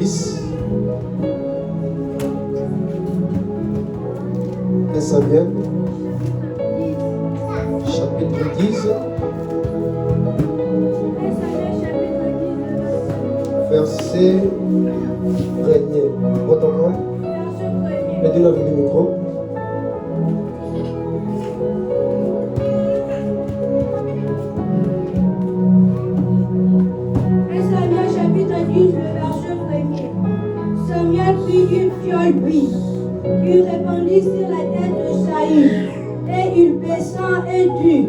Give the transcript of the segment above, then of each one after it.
fils. 1 Samuel, chapitre 10, verset 1er. Protocole. Mettez-le avec le micro. Samuel prit une fiole d'huile, qu'il répandit sur la tête de Saül, et il baissa et dit,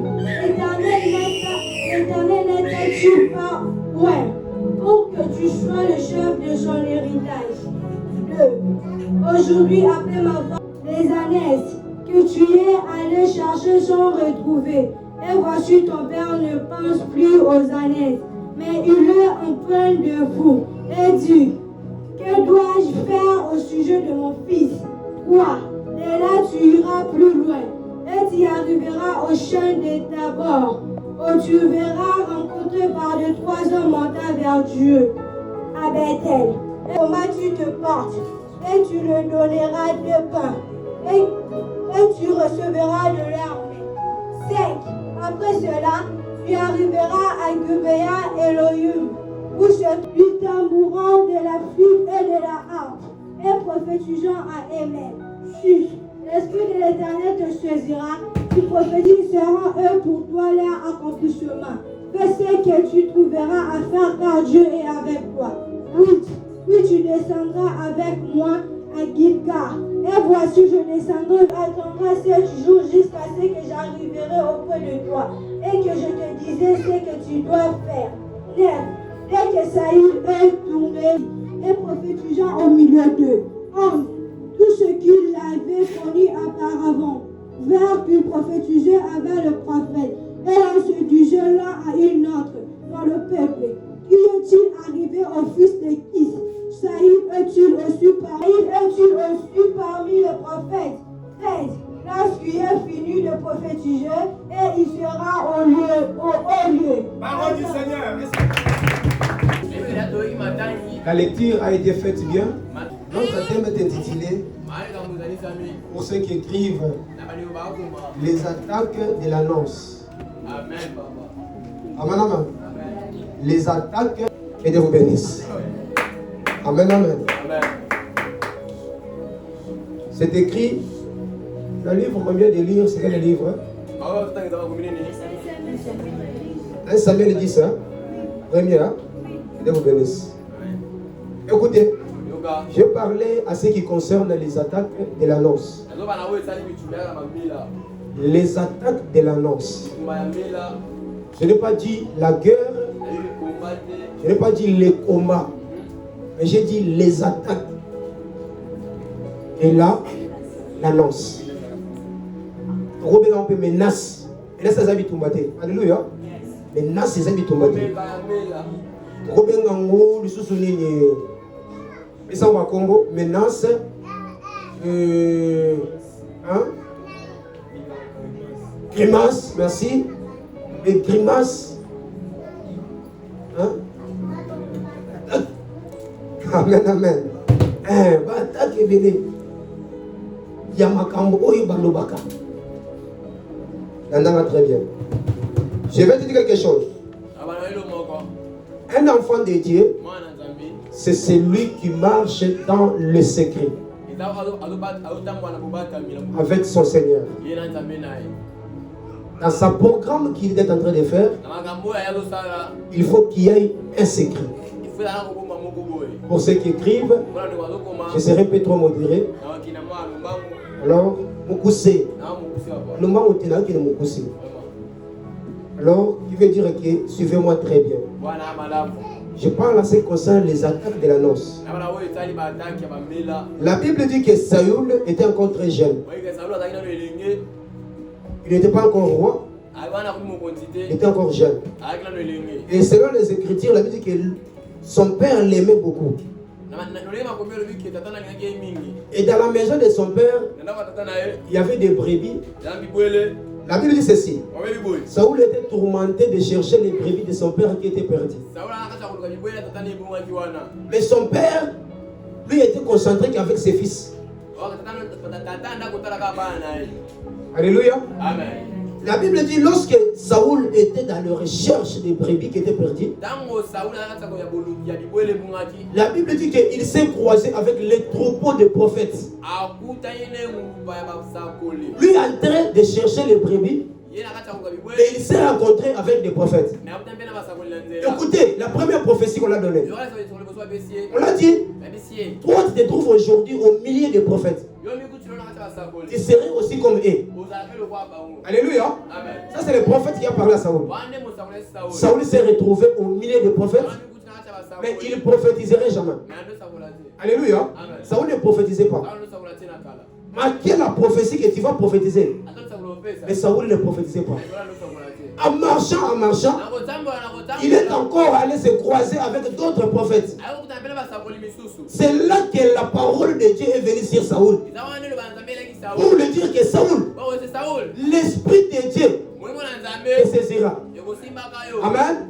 L'Éternel n'était-tu pas loin pour que tu sois le chef de son héritage? 2. Aujourd'hui, après ma mort, les ânesses que tu es allé chercher sont retrouvées, et voici ton père ne pense plus aux ânesses, mais il est en point de fou, et dit, que dois-je faire au sujet de mon fils? 3. Et là tu iras plus loin, et tu arriveras au champ de Tabor, où tu verras rencontré par de 3 hommes montant vers Dieu à Bethel. Et comment tu te portes, et tu leur donneras 2 pains, et tu recevras de leur main. 5. Après cela, tu arriveras à Gubea Elohim, où se du tambourin, de la flûte et de la harpe, et prophétisant à Amen. 6. L'Esprit de l'Éternel te saisira, tu prophétiseront eux pour toi leur accomplissement. Fais ce que tu trouveras à faire car Dieu est avec toi. 8. Puis tu descendras avec moi à Gilgal. Et voici, je descendrai, attendrai 7 jours jusqu'à ce que j'arriverai auprès de toi et que je te disais ce que tu dois faire. 9. Dès que Saül est tourné et prophétisant au milieu d'eux, 11. Tout ce qu'il avait fourni auparavant, vers qu'il prophétisait avec le prophète, et on se disait l'un à une autre dans le peuple, qui est-il arrivé au fils de Kis? Saül est-il aussi parmi les prophètes? 13. Lorsqu'il est fini de prophétiser, et il sera au lieu. Parole du Seigneur. La lecture a été faite bien. Notre thème est intitulé, pour ceux qui écrivent, les attaques de l'annonce. Amen. Amen, amen. Les attaques, et Dieu vous bénisse. Amen, amen. C'est écrit, le livre qu'on vient de lire, c'est quel livre? 1 Samuel 10, hein? Premier, hein? Que Dieu vous bénisse. Écoutez, je parlais à ce qui concerne les attaques de l'annonce. Les attaques de l'annonce. Je n'ai pas dit la guerre, je n'ai pas dit les combats, mais j'ai dit les attaques. Et là, l'annonce. Robin on peut menace. Et là, ça s'habille tout maté. Alléluia. Menace, ça s'habille tout maté. Robin Gango, le sous-souligne. Et ça, on va Congo. Menace. Grimace, merci. Et grimace. Hein? Amen, amen. Attaque et béné. Yamakambo, oyo balobaka. Très bien. Je vais te dire quelque chose. Un enfant de Dieu, c'est celui qui marche dans le secret avec son Seigneur. Dans sa programme qu'il est en train de faire, il faut qu'il y ait un secret. Pour ceux qui écrivent, je serai un peu trop modéré. Alors, Moukoussé. Alors, qui veut dire que suivez-moi très bien. Je parle à ce qui concerne les attaques de l'annonce. La Bible dit que Saül était encore très jeune. Il n'était pas encore roi. Il était encore jeune. Et selon les Écritures, la Bible dit que son père l'aimait beaucoup. Et dans la maison de son père, il y avait des brebis. La Bible dit ceci. Saoul était tourmenté de chercher les brebis de son père qui étaient perdues. Mais son père, lui, était concentré qu'avec ses fils. Alléluia. Amen. La Bible dit lorsque Saoul était dans la recherche des brebis qui étaient perdues, la Bible dit qu'il s'est croisé avec les troupeaux de prophètes. Lui en train de chercher les brebis, et il s'est rencontré avec des prophètes. Écoutez, la première prophétie qu'on a donnée, on a dit, toi tu te trouves aujourd'hui au milieu des prophètes. Tu serais aussi comme eux. Alléluia. Ça c'est le prophète qui a parlé à Saoul. Saoul s'est retrouvé au milieu des prophètes, mais il ne prophétiserait jamais. Alléluia. Saoul ne prophétisait pas. Mais quelle est la prophétie que tu vas prophétiser? Mais Saoul ne prophétisait pas. En marchant, il est encore allé se croiser avec d'autres prophètes. C'est là que la parole de Dieu est venue sur Saoul. Pour lui dire que Saoul, l'Esprit de Dieu te saisira. Amen.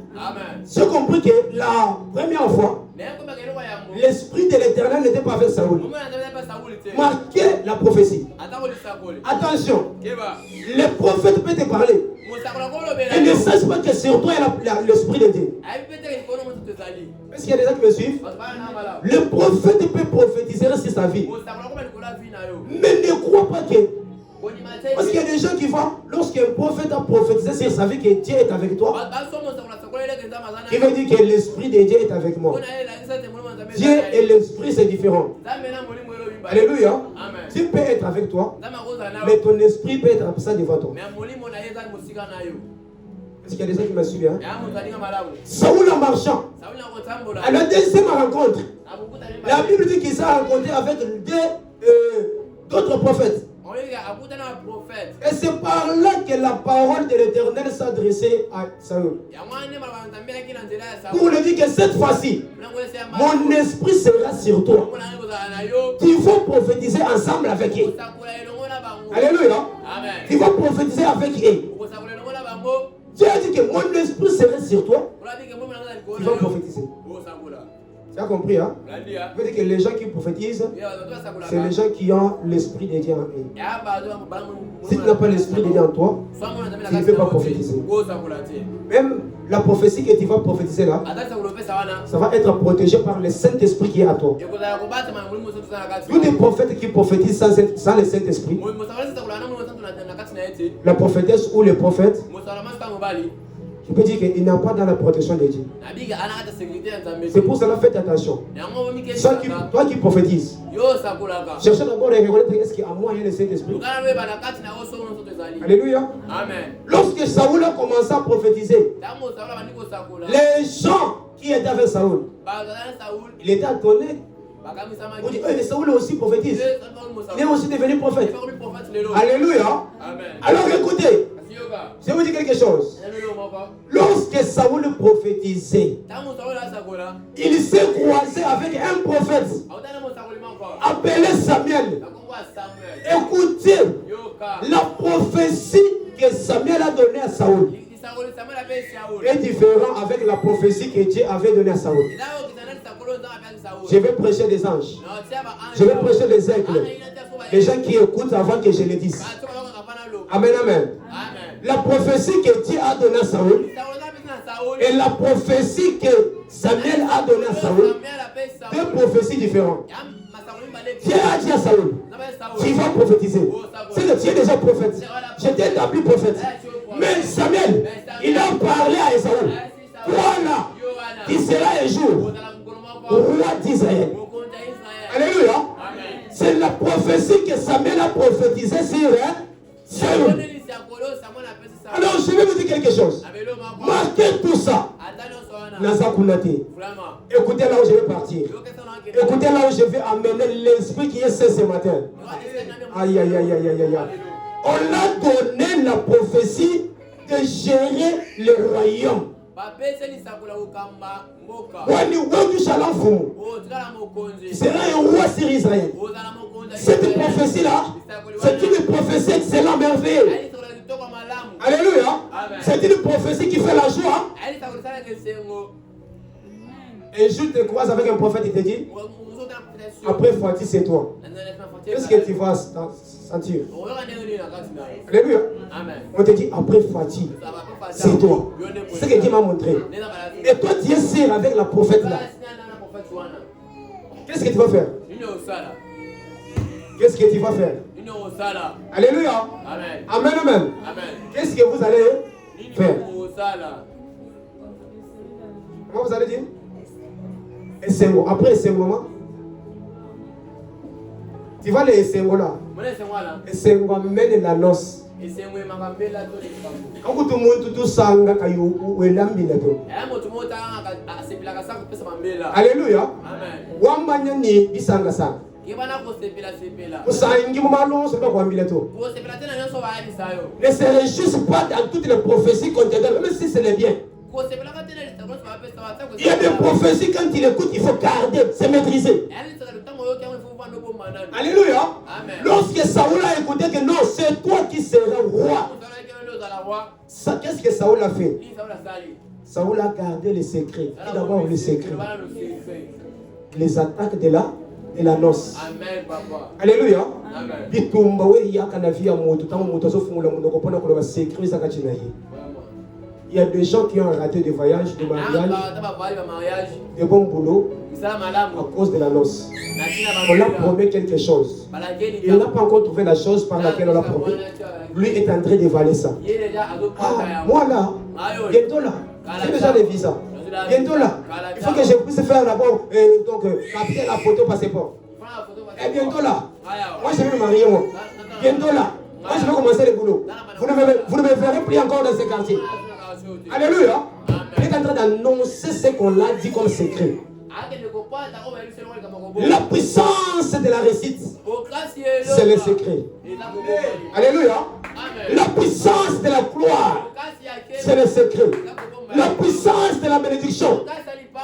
J'ai compris que la première fois, l'Esprit de l'Éternel n'était pas avec Saoul. Marquez la prophétie. Attention, le prophète peut te parler. Il ne sache pas que sur toi il y a l'Esprit de Dieu. Est-ce qu'il y a des gens qui me suivent? Le prophète peut prophétiser sur sa vie. Mais ne crois pas que... Parce qu'il y a des gens qui vont, lorsqu'un prophète a prophétisé sur sa vie que Dieu est avec toi, il veut dire que l'Esprit de Dieu est avec moi. Dieu et l'Esprit c'est différent. Alléluia. Dieu peut être avec toi, mais ton esprit peut être absent devant toi. Est-ce qu'il y a des gens qui me suivent? Saoul en marchant, à la deuxième rencontre, la Bible dit qu'il s'est rencontré avec d'autres prophètes. Et c'est par là que la parole de l'Éternel s'adressait à Saül. Pour lui dire que cette fois-ci, mon esprit sera sur toi. Tu vas prophétiser ensemble avec eux. Alléluia. Tu vas prophétiser avec eux. Dieu a dit que mon esprit sera sur toi. Tu vas prophétiser. Tu as compris, hein? Ça veut dire que les gens qui prophétisent, c'est les gens qui ont l'Esprit de Dieu en eux. Si tu n'as pas l'Esprit de Dieu en toi, tu ne peux pas prophétiser. Même la prophétie que tu vas prophétiser là, ça va être protégé par le Saint-Esprit qui est à toi. Tous les prophètes qui prophétisent sans le Saint-Esprit, la prophétesse ou le prophète, je peux dire qu'il n'a pas dans la protection de Dieu. C'est pour cela, faites attention. Toi qui prophétises, cherchez d'abord à reconnaître est-ce qu'il y a moi et le Saint-Esprit. Alléluia. Amen. Lorsque Saoul a commencé à prophétiser, les gens qui étaient avec Saoul, il était étonné. On dit, mais Saoul aussi prophétise. Il est aussi devenu prophète. Alléluia. Amen. Alors écoutez, je vous dis quelque chose. Lorsque Saoul prophétisait, il s'est croisé avec un prophète appelé Samuel. Écoutez la prophétie que Samuel a donnée à Saoul est différente avec la prophétie que Dieu avait donnée à Saoul. Je vais prêcher des anges. Je vais prêcher des aigles. Les gens qui écoutent avant que je le dise. Amen, amen. La prophétie que Dieu a donnée à Saoul et la prophétie que Samuel a donnée à Saoul, deux prophéties différentes. Dieu a dit à Saoul, tu vas prophétiser. C'est que tu es déjà prophète. Je t'ai établi prophète. Mais Samuel, il a parlé à Saoul. Toi là, qui sera un jour roi d'Israël. Alléluia. C'est la prophétie que Samuel a prophétisée sur Saoul. Alors je vais vous dire quelque chose. Marquez tout ça. Écoutez là où je vais partir. Écoutez là où je vais amener l'esprit qui est ce matin. Aïe, aïe, aïe, aïe, aïe, aïe. On a donné la prophétie de gérer le royaume. Tu seras un roi sur Israël. Cette prophétie-là, c'est une prophétie excellente, merveilleuse. Alléluia. C'est une prophétie qui fait la joie. Un jour, tu te croises avec un prophète, il te dit, après Fati, c'est toi. Qu'est-ce que tu vas sentir? Alléluia. On te dit, après Fati, c'est toi. C'est ce que Dieu m'a montré. Et toi, tu es serré avec la prophète là. Qu'est-ce que tu vas faire? Qu'est-ce que tu vas faire? Alléluia. Amen, amen. Qu'est-ce que vous allez faire? Comment vous allez dire? Et c'est bon. Après c'est moment. Tu vas les Essengo là. Essengo mène la noce. Quand tout le monde tout sanga kayo ou elambila to. Alléluia. Wambanya ni bisanga sang. Ne se réjouissent pas dans toutes les prophéties qu'on te donne, même si c'est le bien. Il y a des prophéties, quand il écoute, il faut garder, c'est maîtriser. Alléluia. Lorsque Saoul a écouté que non, c'est toi qui seras roi. Qu'est-ce que Saoul a fait? Saoul a gardé les secrets. Et d'abord les secrets. Les attaques de la noce. Amen, papa. Alléluia. Amen. Il y a des gens qui ont raté des voyages, des mariages, des bons boulots à cause de la noce. On leur promet quelque chose. Il n'a pas encore trouvé la chose par laquelle on l'a promis. Lui est en train d'évaluer ça. Ah, moi là, bientôt là, j'ai déjà les visas. Bientôt là, il faut que je puisse faire d'abord, capter la photo passeport. Et bientôt là, moi je vais me marier moi. Bientôt là, moi je vais commencer le boulot. Vous ne me verrez plus encore dans ce quartier. Alléluia. Il est en train d'annoncer ce qu'on l'a dit comme secret. La puissance de la réussite, c'est le secret. Alléluia. La puissance de la gloire, c'est le secret. La puissance de la bénédiction,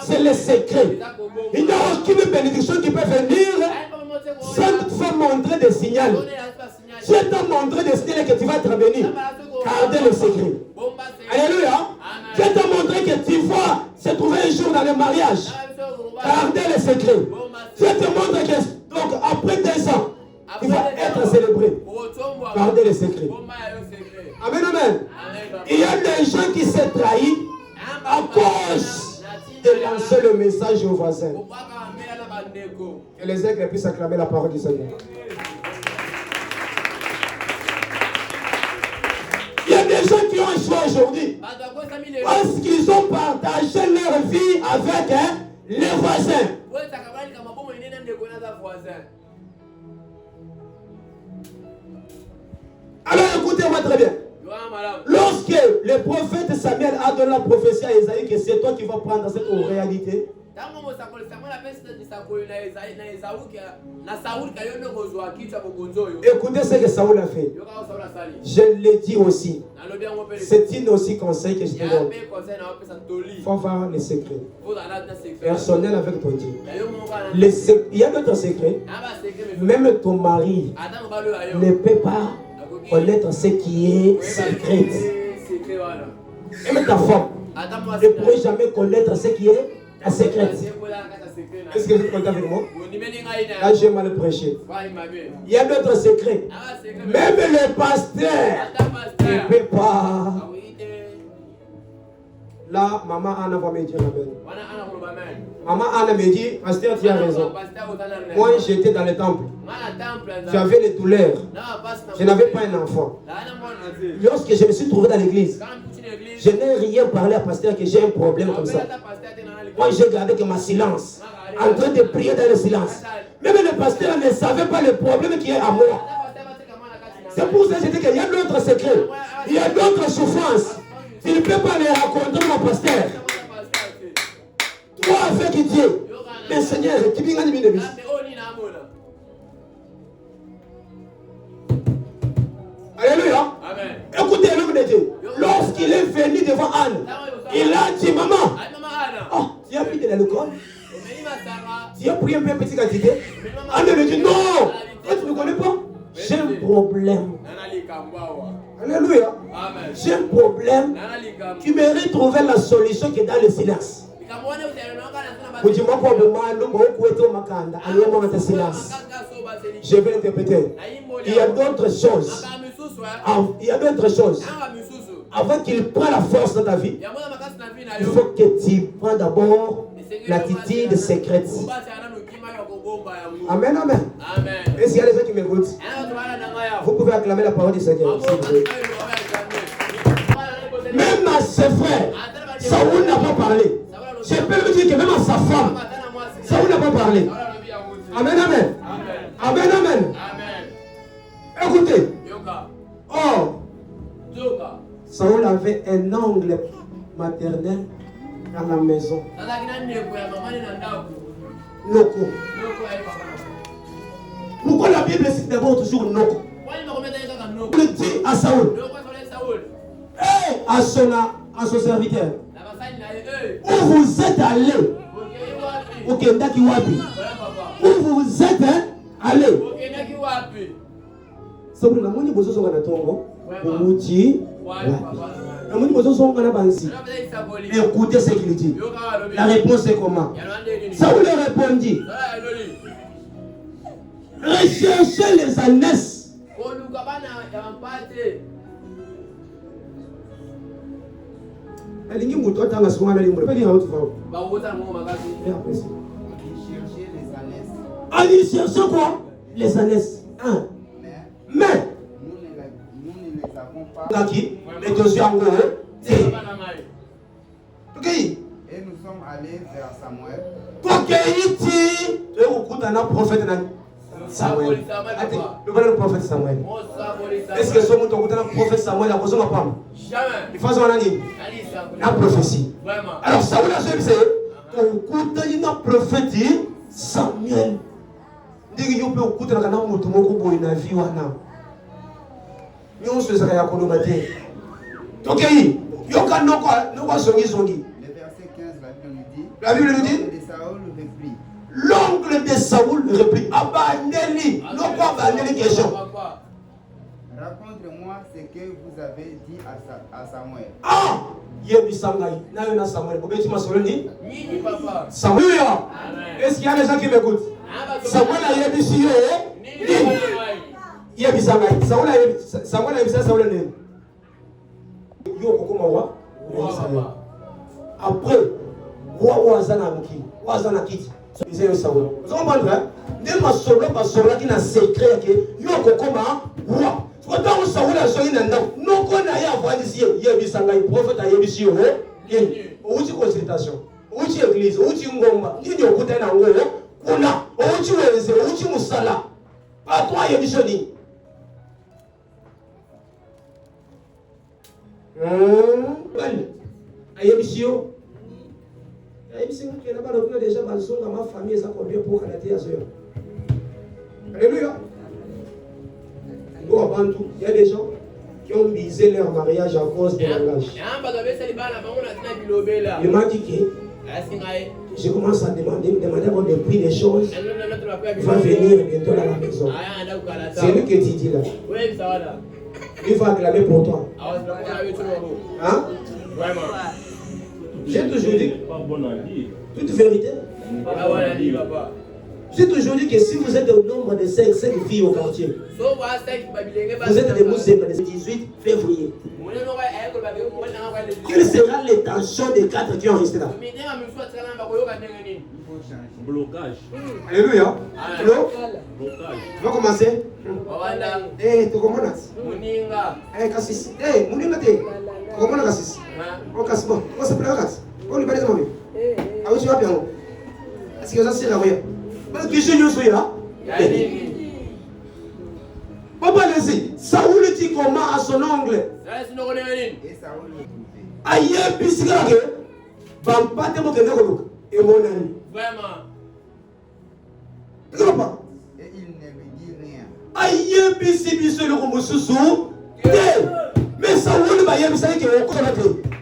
c'est le secret. Il n'y a aucune bénédiction qui peut venir sans te faire montrer des signaux. Si tu as montré des signaux que tu vas être béni, gardez le secret. Alléluia. Je t'ai montré que tu vas se trouver un jour dans le mariage. Gardez le secret. Je te montre que donc après 2 ans, tu vas être célébré. Gardez le secret. Amen, amen. Il y a des gens qui se trahissent à cause de lancer le message aux voisins. Que les aigles puissent acclamer la parole du Seigneur. Il y a des gens qui ont un choix aujourd'hui parce qu'ils ont partagé leur vie avec les voisins. Alors écoutez-moi très bien. Lorsque le prophète Samuel a donné la prophétie à Isaïe que c'est toi qui vas prendre cette réalité, écoutez ce que Saoul a fait. Je le dis aussi. C'est un aussi conseil que je te donne. Il faut avoir les secrets personnels avec ton Dieu. Il y a d'autres secrets. Même ton mari ne peut pas connaître ce qui est secret. Même ta femme ne pourrait jamais connaître ce qui est la secret. Est-ce que vous êtes content avec moi? Là, j'ai mal prêché. Il y a d'autres secrets. Même le pasteur ne peut pas. Là, maman Anna va me dire amen. Maman Anna me dit, pasteur, tu as raison. Moi, j'étais dans le temple. J'avais des douleurs. Je n'avais pas un enfant. Lorsque je me suis trouvé dans l'église, je n'ai rien parlé à pasteur que j'ai un problème comme ça. Moi, j'ai gardé que ma silence, en train de prier dans le silence. Même le pasteur ne savait pas le problème qui est à moi. C'est pour ça que je dis qu'il y a d'autres secrets. Il y a d'autres souffrances. Tu ne peux pas les raconter, mon pasteur. Toi, avec Dieu. Mais Seigneur, tu viens de m'aider. Alléluia. Écoutez l'homme de Dieu. Lorsqu'il est venu devant Anne, il a dit, maman, oh, tu as pris de l'alcool? Tu as pris un peu petit quantité? Anne lui dit, non, toi, tu ne connais pas? J'ai un problème. Alléluia. J'ai un problème qui mérite trouver la solution qui est dans le silence. Je vais interpréter. Il y a d'autres choses. Il y a d'autres choses. Avant qu'il prenne la force dans ta vie, il faut que tu prennes d'abord l'attitude secrète. Amen, amen. Est-ce qu'il y a des gens qui m'écoutent? Vous pouvez acclamer la parole du Seigneur. Même à ses frères, Saoul n'a pas parlé. Je peux vous dire que même à sa femme, Saoul n'a pas parlé. Amen, amen. Amen, amen. Écoutez. Oh, Saoul avait un ongle maternel dans la maison. Noko. Pourquoi la Bible cite d'abord toujours Noko? Il dit à Saoul et à son serviteur, où vous êtes allé, où vous êtes allé. Saoul n'a pas besoin de tongo. Écoutez ce qu'il dit. La réponse est comment? Saoul répondit, recherchez les ânesses. Allez chercher quoi? Les ânesses. Mais et nous sommes allés vers Samuel. Samuel. Le prophète Samuel. Est-ce que ce monde est un prophète Samuel a besoin de femme? Il faut la prophétie. Alors Samuel a dit que un prophète Samuel. Il peut écouter la vie. Nous sommes allés à Kolomate. Ok, le verset 15, la Bible nous dit, l'oncle de Saoul reprit, Abaneli, non pas Abaneli question. Raconte-moi ce que vous avez dit à Samuel. Ah, Samuel. Est-ce qu'il y a des gens qui m'écoutent? Samuel a dit si Samuel a dit ça, Samuel a dit. Après, roi Wazana Kiti. Vous comprenez? Ne ma solo pas solo qui n'a secret que yo kokoma roi. Quand Saoul a sorti non qu'on a ya voir ici yebisanga prophète a yebisi yo outi consultation outi église outi ngomba ndi okuta na ngolo kuna outi weze outi musala pas toi yebisoni. Ayebisio. Ayebisio qui n'a pas le déjà dans ma famille ça combien pour calater à sœur. Alléluia. Il y a des gens qui ont misé leur mariage à cause de langage. Il m'a dit que je commence à demander depuis des choses. Il va venir bientôt dans la maison. C'est lui que tu dis là. Il va acclamer pour toi. Hein? J'ai toujours dit, toute vérité. J'ai toujours dit que si vous êtes au nombre de 5 filles au quartier, vous êtes des musulmans le 18 février. Quelle sera l'intention des 4 qui ont resté là? Blocage. Alléluia. Allô? Blocage. Tu vas commencer? Tu commences? Kassis. Moninga te. Tu commences Kassis? On casse bon. On se prend Kassis. On lui parle de moi. Ah oui, tu vas bien. Est-ce que ça c'est la voie? Parce que je ne suis là. Papa laissez. Saoul dit comment à son ongle. Et Saoul le trouvait. Aïe, bisgage. Bampate mo kende ko. Et mon ami. Vraiment. Et il ne lui dit rien. Aïe, biso le komosusu. Mais Saoul va y avoir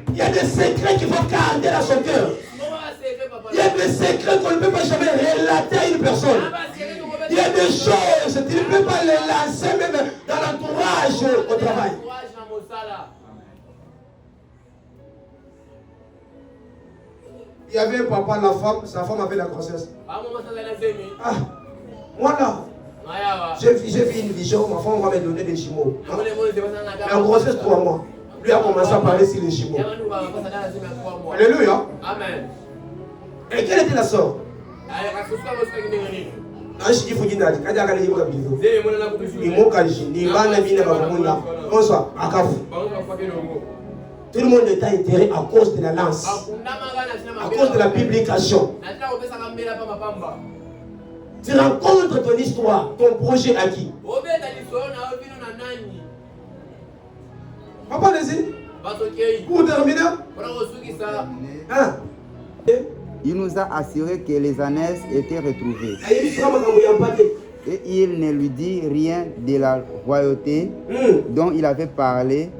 il y a des secrets qu'il faut garder dans son cœur. Il y a des secrets qu'on ne peut pas jamais relater à une personne. Il y a des choses, tu ne peux pas les lancer même dans l'entourage au travail. Il y avait un papa, la femme, sa femme avait la grossesse. Ah, moi là, j'ai vu une vision, ma femme va me donner des jumeaux. La grossesse 3 mois. Lui a commencé à parler sur les jumeaux. Alléluia. Amen. Et quelle était la sœur? Tout le monde était intéressé à cause de la lance, à cause de la publication. Tu rencontres ton histoire, ton projet à qui? Papa, allez-y. Pour terminer. Hein? Il nous a assuré que les ânesses étaient retrouvées. Et il ne lui dit rien de la royauté dont il avait parlé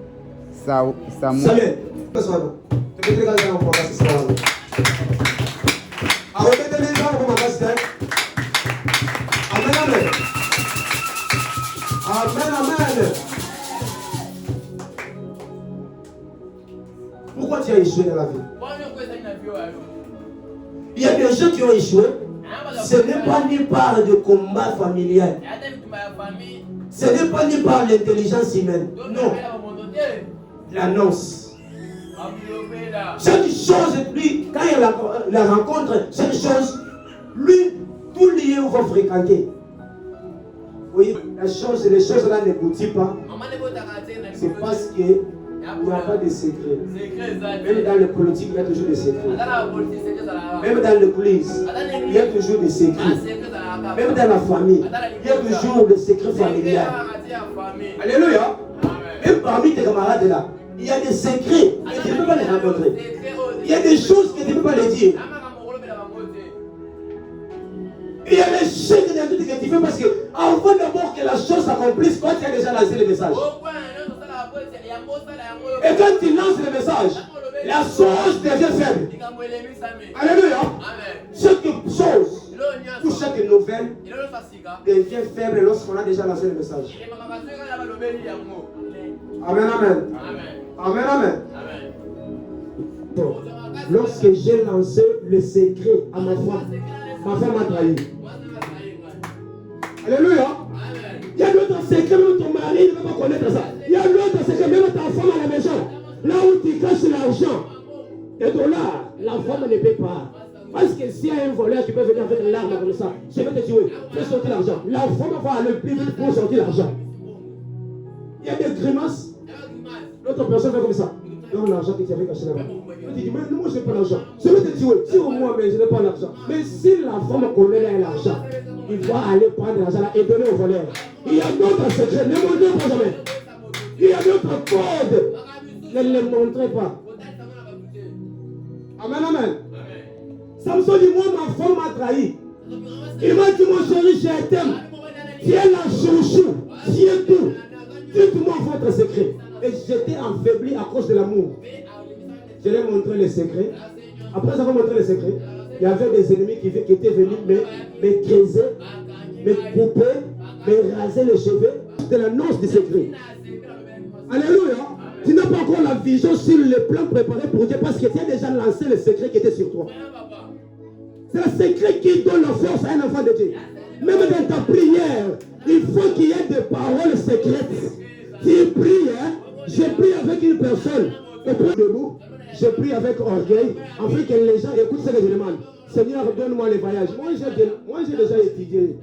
sa Samuel. Amen, amen. Pourquoi tu as échoué dans la vie? Il y a des gens qui ont échoué. Ce n'est pas ni par de combat familial. Ce n'est pas ni par l'intelligence humaine. Non. L'annonce. Chaque chose, lui, quand il la rencontre, chaque chose, lui, tout lié où va fréquenter. Oui, les choses là n'écoutent pas. C'est parce qu'il n'y a pas de secret. Même dans le politique, il y a toujours des secrets. Même dans l'église, il y a toujours des secrets. Même dans la famille, il y a toujours des secrets familiaux. Alléluia. Même parmi tes camarades là, il y a des secrets que tu ne peux pas les rencontrer. Il y a des choses que tu ne peux pas les dire. Il y a des choses que tu fais parce que avant d'abord que la chose s'accomplisse, toi tu as déjà lancé le message. Et quand tu lances le message, la chose devient faible. Alléluia. Chaque chose, ou chaque nouvelle devient faible lorsqu'on a déjà lancé le message. Amen, amen. Amen, amen. Bon. Lorsque j'ai lancé le secret à ma femme m'a trahi. Alléluia. Il y a d'autres secrets, même ton mari ne peut pas connaître ça. Il y a d'autres secrets, même ta femme à la maison. Là où tu caches l'argent, les dollars, la femme ne paie pas. Parce que s'il y a un voleur qui peut venir avec une larme comme ça, je vais te tuer, fais sortir l'argent. La femme va aller plus vite pour sortir l'argent. Il y a des grimaces. L'autre personne fait comme ça. Donne l'argent que tu avais caché là-bas. Tu dis, mais moi je n'ai pas l'argent. Je vais te tuer. Si au moins, mais je n'ai pas l'argent. Mais si la femme connaît l'argent, il va aller prendre l'argent là et donner au voleur. Il y a d'autres secrets, ne montrez pas jamais. Il y a d'autres codes, ne les montrez pas. Amen, amen. Samson dit, moi ma femme m'a trahi. Il m'a dit, mon chéri, je t'aime. Tu es la chouchou, tu es tout. Dites-moi votre secret. Et j'étais affaibli à cause de l'amour. Je lui ai montré les secrets. Après avoir montré les secrets, il y avait des ennemis qui étaient venus me creuser, me couper, me raser les cheveux. C'était l'annonce du secret. Alléluia. Tu n'as pas encore la vision sur le plan préparé pour Dieu parce que tu as déjà lancé le secret qui était sur toi. C'est le secret qui donne la force à un enfant de Dieu. Même dans ta prière, il faut qu'il y ait des paroles secrètes. Tu pries, hein? Je prie avec une personne. Et puis debout, je prie avec orgueil, afin que les gens écoutent ce que je demande. Seigneur, donne-moi les voyages. Moi, j'ai déjà étudié.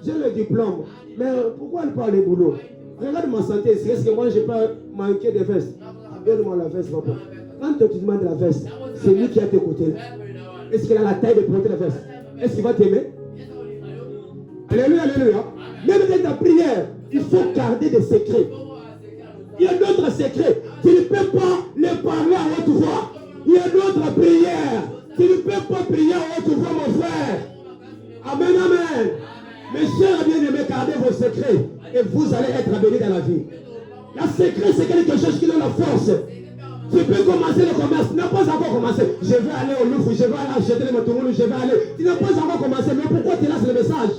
J'ai le diplôme. Mais pourquoi ne pas le boulot? Regarde ma santé. Est-ce que moi, je peux manquer de veste? Donne-moi la veste, papa. Quand tu demandes la veste, c'est lui qui a tes côtés. Est-ce qu'il a la taille de porter la veste? Est-ce qu'il va t'aimer? Alléluia, alléluia. Même dans ta prière, il faut garder des secrets. Il y a d'autres secrets. Tu ne peux pas les parler à haute voix. Il y a d'autres prières. Tu ne peux pas prier à haute voix, mon frère. Amen, amen. Mes chers bien-aimés, gardez vos secrets et vous allez être bénis dans la vie. La secret, c'est quelque chose qui donne la force. Tu peux commencer le commerce. Tu n'as pas encore commencé. Je vais aller au Louvre, je vais aller acheter les matourounes, je vais aller. Tu n'as pas encore commencé. Mais pourquoi tu lances le message?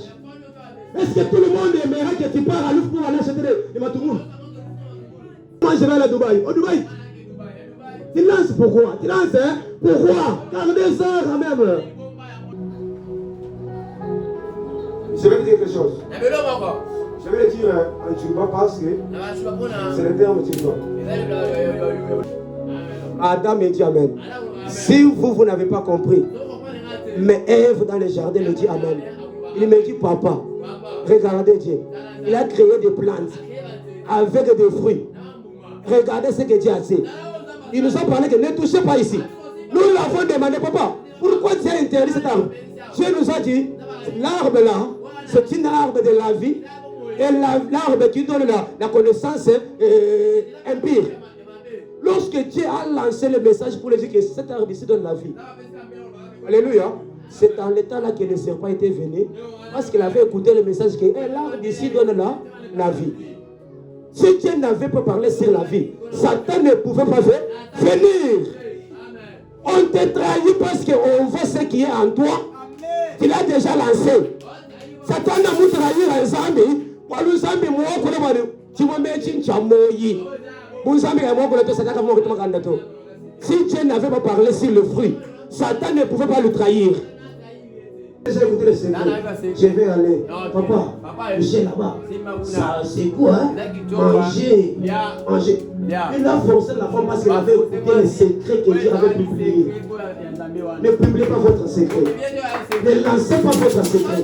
Est-ce que tout le monde aimerait que tu pars à Louvre pour aller acheter les matourounes? Moi, je vais aller à Dubaï. Au Dubaï, tu lances pourquoi? Tu lances Pourquoi? Gardez ça quand même. Je vais te dire quelque chose. Je vais le dire en turban parce que c'est le terme turban. Adam me dit Amen. Si vous n'avez pas compris, mais Ève dans le jardin me dit Amen. Il me dit Papa, regardez Dieu. Il a créé des plantes avec des fruits. Regardez ce que Dieu a dit. Il nous a parlé que ne touchez pas ici. Nous l'avons demandé, Papa, pourquoi Dieu a interdit cet arbre? Dieu nous a dit, l'arbre là, c'est une arbre de la vie. Et l'arbre qui donne la connaissance impure. Lorsque Dieu a lancé le message pour lui dire que cet arbre ici donne la vie. Alléluia. C'est dans l'état-là que le serpent était venu. Parce qu'il avait écouté le message que l'arbre ici donne la vie. Si Dieu n'avait pas parlé sur la vie, Satan ne pouvait pas venir. On te trahit parce qu'on voit ce qui est en toi. Tu l'as déjà lancé. Satan n'a pas trahi un Zambi. Si Dieu n'avait pas parlé sur le fruit, Satan ne pouvait pas le trahir. J'ai écouté le secret. Je vais aller. Papa, j'ai là-bas. Ça, c'est quoi, hein? Manger. Il a forcé la femme parce qu'il avait écouté le secret que Dieu avait publié. Ne publiez pas votre secret. Ne lancez pas votre secret.